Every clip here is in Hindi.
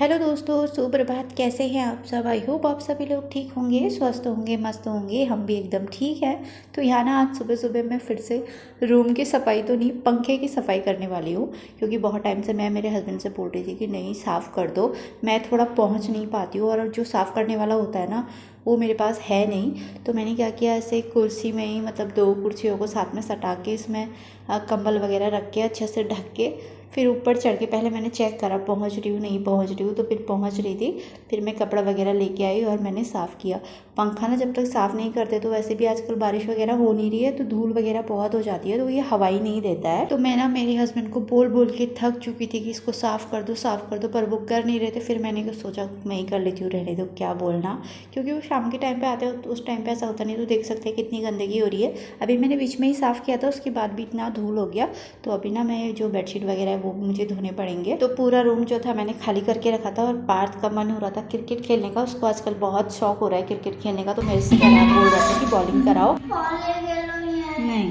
हेलो दोस्तों, सुप्रभात। कैसे हैं आप सब? आई होप आप सभी लोग ठीक होंगे, स्वस्थ होंगे, मस्त होंगे। हम भी एकदम ठीक हैं। तो यहाँ ना आज सुबह सुबह मैं फिर से रूम की सफाई तो नहीं, पंखे की सफाई करने वाली हूँ। क्योंकि बहुत टाइम से मैं मेरे हस्बैंड से बोल रही थी कि नहीं, साफ़ कर दो। मैं थोड़ा पहुँच नहीं पाती हूँ और जो साफ़ करने वाला होता है ना, वो मेरे पास है नहीं। तो मैंने क्या किया, ऐसे कुर्सी में ही मतलब 2 कुर्सियों को साथ में सटा के इसमें कंबल वगैरह रख के अच्छे से ढक के फिर ऊपर चढ़ के पहले मैंने चेक करा पहुंच रही हूँ नहीं पहुंच रही हूँ, तो फिर पहुंच रही थी। फिर मैं कपड़ा वगैरह लेके आई और मैंने साफ़ किया। पंखा ना जब तक साफ़ नहीं करते, तो वैसे भी आजकल बारिश वगैरह हो नहीं रही है तो धूल वगैरह बहुत हो जाती है, तो ये हवा ही नहीं देता है। तो मैं ना मेरे हस्बैंड को बोल बोल के थक चुकी थी कि इसको साफ़ कर दो साफ़ कर दो, पर वो कर नहीं रहे थे। फिर मैंने सोचा मैं ही कर लेती हूँ, रहने दो, क्या बोलना। क्योंकि वो शाम के टाइम पे आते हैं तो उस टाइम पे ऐसा होता नहीं, तो देख सकते हैं कितनी गंदगी हो रही है। अभी मैंने बीच में ही साफ़ किया था, उसके बाद भी इतना धूल हो गया। तो अभी ना मैं जो बेडशीट वगैरह है वो मुझे धोने पड़ेंगे। तो पूरा रूम जो था मैंने खाली करके रखा था। और पार्थ का मन हो रहा था क्रिकेट खेलने का, उसको आजकल बहुत शौक हो रहा है क्रिकेट खेलने का। तो मेरे से बोल रहा था कि बॉलिंग कराओ। नहीं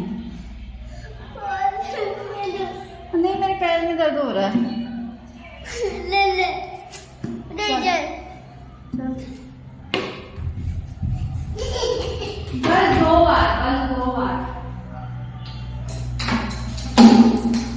नहीं, मेरे पैर में दर्द हो रहा है। ले ले बस 2 बार।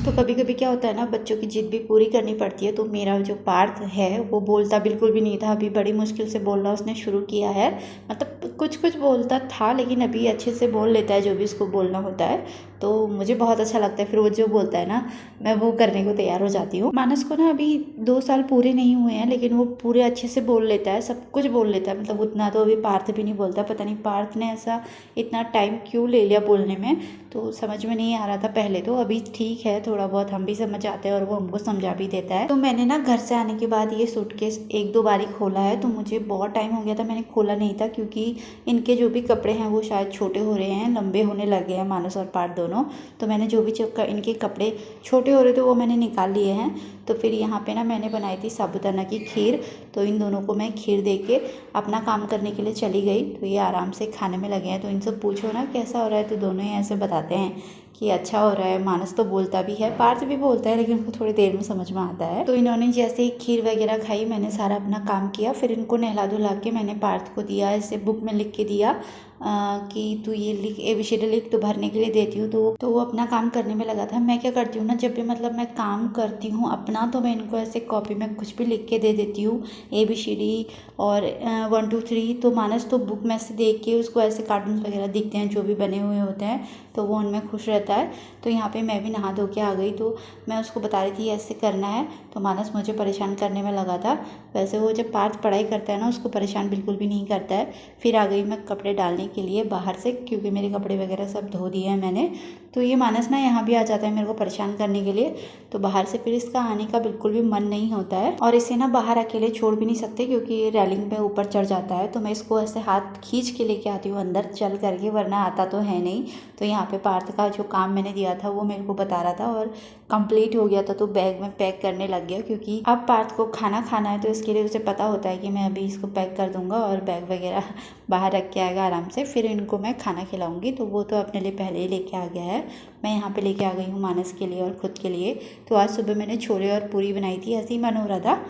तो कभी कभी क्या होता है ना, बच्चों की जिद भी पूरी करनी पड़ती है। तो मेरा जो पार्थ है वो बोलता बिल्कुल भी नहीं था, अभी बड़ी मुश्किल से बोलना उसने शुरू किया है। मतलब कुछ कुछ बोलता था, लेकिन अभी अच्छे से बोल लेता है जो भी उसको बोलना होता है। तो मुझे बहुत अच्छा लगता है, फिर वो जो बोलता है ना, मैं वो करने को तैयार हो जाती हूँ। मानस को ना अभी 2 साल पूरे नहीं हुए हैं, लेकिन वो पूरे अच्छे से बोल लेता है, सब कुछ बोल लेता है। मतलब उतना तो अभी पार्थ भी नहीं बोलता। पता नहीं पार्थ ने ऐसा इतना टाइम क्यों ले लिया बोलने में, तो समझ में नहीं आ रहा था पहले। तो अभी ठीक है, थोड़ा बहुत हम भी समझ आते हैं और वो हमको समझा भी देता है। तो मैंने ना घर से आने के बाद ये सूटकेस 1-2 बार ही खोला है। तो मुझे बहुत टाइम हो गया था, मैंने खोला नहीं था, क्योंकि इनके जो भी कपड़े हैं वो शायद छोटे हो रहे हैं, लंबे होने लगे हैं, मानस और पार्थ दोनों। तो मैंने जो भी इनके कपड़े छोटे हो रहे थे वो मैंने निकाल लिए हैं। तो फिर यहाँ पे ना मैंने बनाई थी साबूदाना की खीर। तो इन दोनों को मैं खीर दे के अपना काम करने के लिए चली गई। तो ये आराम से खाने में लगे हैं। तो इनसे पूछो ना कैसा हो रहा है, तो दोनों ही ऐसे बताते हैं कि अच्छा हो रहा है। मानस तो बोलता भी है, पार्थ भी बोलता है, लेकिन उनको थोड़ी देर में समझ में आता है। तो इन्होंने जैसे ही खीर वगैरह खाई, मैंने सारा अपना काम किया। फिर इनको नहला धुला के मैंने पार्थ को दिया, ऐसे बुक में लिख के दिया कि तू ये लिख, ABCD लिख, तो भरने के लिए देती हूँ। तो वो अपना काम करने में लगा था। मैं क्या करती हूँ ना, जब भी मतलब मैं काम करती हूँ अपना, तो मैं इनको ऐसे कॉपी में कुछ भी लिख के दे देती हूँ, ABCD और 1 2 3। तो मानस तो बुक में से देख के उसको ऐसे कार्टून वगैरह दिखते हैं जो भी बने हुए होते हैं, तो वो उनमें खुश रहता है। तो यहाँ पे मैं भी नहा धो के आ गई। तो मैं उसको बता रही थी ऐसे करना है, तो मानस मुझे परेशान करने में लगा था। वैसे वो जब पार्थ पढ़ाई करता है ना, उसको परेशान बिल्कुल भी नहीं करता है। फिर आ गई मैं कपड़े डालने के लिए बाहर से, क्योंकि मेरे कपड़े वगैरह सब धो दिए हैं मैंने। तो ये मानस ना यहाँ भी आ जाता है मेरे को परेशान करने के लिए। तो बाहर से फिर इसका आने का बिल्कुल भी मन नहीं होता है, और इसे ना बाहर अकेले छोड़ भी नहीं सकते, क्योंकि ये रेलिंग पे ऊपर चढ़ जाता है। तो मैं इसको ऐसे हाथ खींच के लेके आती हूँ अंदर चल करके, वरना आता तो है नहीं। तो यहाँ पे पार्थ का जो काम मैंने दिया था वो मेरे को बता रहा था और कंप्लीट हो गया था। तो बैग में पैक करने लग गया, क्योंकि अब पार्थ को खाना खाना है, तो इसके लिए उसे पता होता है कि मैं अभी इसको पैक कर दूंगा और बैग वगैरह बाहर रख के आएगा आराम से। फिर इनको मैं खाना खिलाऊंगी। तो वो तो अपने लिए पहले ही लेके आ गया है। मैं यहाँ पे लेके आ गई हूँ मानस के लिए और ख़ुद के लिए। तो आज सुबह मैंने छोले और पूरी बनाई थी, ऐसे ही मन हो रहा था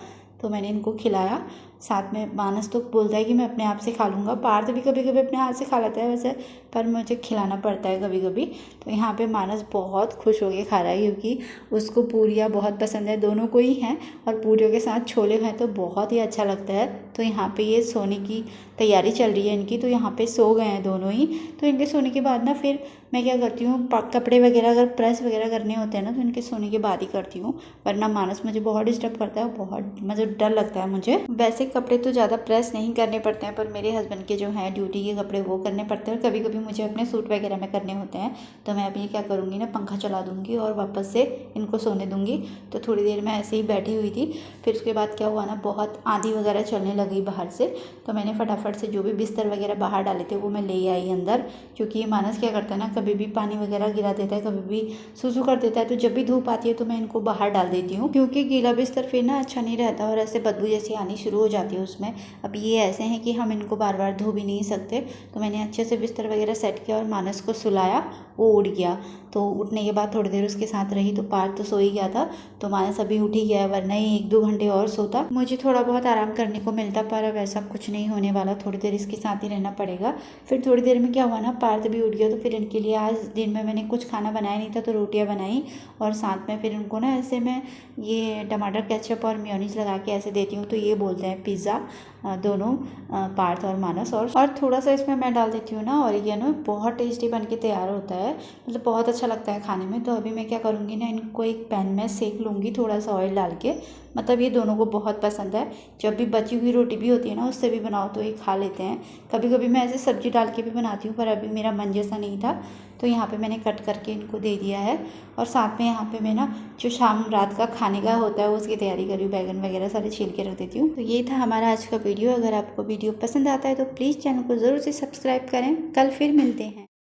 तो मैंने इनको खिलाया। साथ में मानस तो बोलता है कि मैं अपने आप से खा लूँगा। पार्थ भी कभी कभी अपने हाथ से खा लेता है वैसे, पर मुझे खिलाना पड़ता है कभी कभी। तो यहाँ पे मानस बहुत खुश होकर खा रहा है, क्योंकि उसको पूरियाँ बहुत पसंद है, दोनों को ही हैं। और पूरियों के साथ छोले हैं तो बहुत ही अच्छा लगता है। तो यहाँ पे ये सोने की तैयारी चल रही है इनकी। तो यहाँ पे सो गए हैं दोनों ही। तो इनके सोने के बाद ना फिर मैं क्या करती हूँ, कपड़े वगैरह अगर प्रेस वगैरह करने होते हैं ना, तो इनके सोने के बाद ही करती हूँ, वरना मानस मुझे बहुत डिस्टर्ब करता है, बहुत मतलब डर लगता है मुझे। वैसे कपड़े तो ज़्यादा प्रेस नहीं करने पड़ते हैं, पर मेरे हस्बैंड के जो हैं ड्यूटी के कपड़े वो करने पड़ते हैं। और कभी कभी मुझे अपने सूट वगैरह में करने होते हैं। तो मैं अभी क्या करूँगी ना, पंखा चला दूँगी और वापस से इनको सोने दूँगी। तो थोड़ी देर मैं ऐसे ही बैठी हुई थी। फिर उसके बाद क्या हुआ ना, बहुत आंधी वगैरह चलने लगी बाहर से। तो मैंने फटाफट से जो भी बिस्तर वगैरह बाहर डाले थे वो मैं ले आई अंदर, क्योंकि ये मानस क्या करता है ना, कभी भी पानी वगैरह गिरा देता है, कभी भी सूसू कर देता है। तो जब भी धूप आती है तो मैं इनको बाहर डाल देती हूँ, क्योंकि गीला बिस्तर फिर ना अच्छा नहीं रहता और ऐसे बदबू जैसी आनी शुरू हो जाती जाती है उसमें। अब ये ऐसे हैं कि हम इनको बार बार धो भी नहीं सकते, तो मैंने अच्छे से बिस्तर वगैरह सेट किया और मानस को सुलाया, वो उठ गया। तो उठने के बाद थोड़ी देर उसके साथ रही तो पार्थ तो सो ही गया था, तो मानस अभी उठ ही गया, वरना ही 1-2 घंटे और सोता, मुझे थोड़ा बहुत आराम करने को मिलता। पर अब ऐसा कुछ नहीं होने वाला, थोड़ी देर इसके साथ ही रहना पड़ेगा। फिर थोड़ी देर में क्या हुआ ना, पार्थ भी उठ गया, तो फिर इनके लिए आज दिन में मैंने कुछ खाना बनाया नहीं था, तो रोटियां बनाई और साथ में फिर उनको ना ऐसे मैं ये टमाटर केचप और मेयोनीज लगा के ऐसे देती हूँ, तो ये बोलते हैं पिज़्ज़ा दोनों, पार्थ और मानस। और थोड़ा सा इसमें मैं डाल देती हूँ ना ऑरिगेनो, बहुत टेस्टी बन के तैयार होता है, मतलब बहुत अच्छा लगता है खाने में। तो अभी मैं क्या करूँगी ना, इनको एक पैन में सेक लूँगी थोड़ा सा ऑयल डाल के, मतलब ये दोनों को बहुत पसंद है। जब भी बची हुई रोटी भी होती है ना, उससे भी बनाओ तो ये खा लेते हैं। कभी कभी मैं ऐसे सब्जी डाल के भी बनाती हूँ, पर अभी मेरा मन जैसा नहीं था, तो यहाँ पे मैंने कट करके इनको दे दिया है। और साथ में यहाँ पे मैं ना जो शाम रात का खाने का होता है उसकी तैयारी करी हूँ, बैगन वगैरह सारे छील के रख देती हूँ। तो ये था हमारा आज का वीडियो। अगर आपको वीडियो पसंद आता है तो प्लीज़ चैनल को ज़रूर से सब्सक्राइब करें। कल फिर मिलते हैं।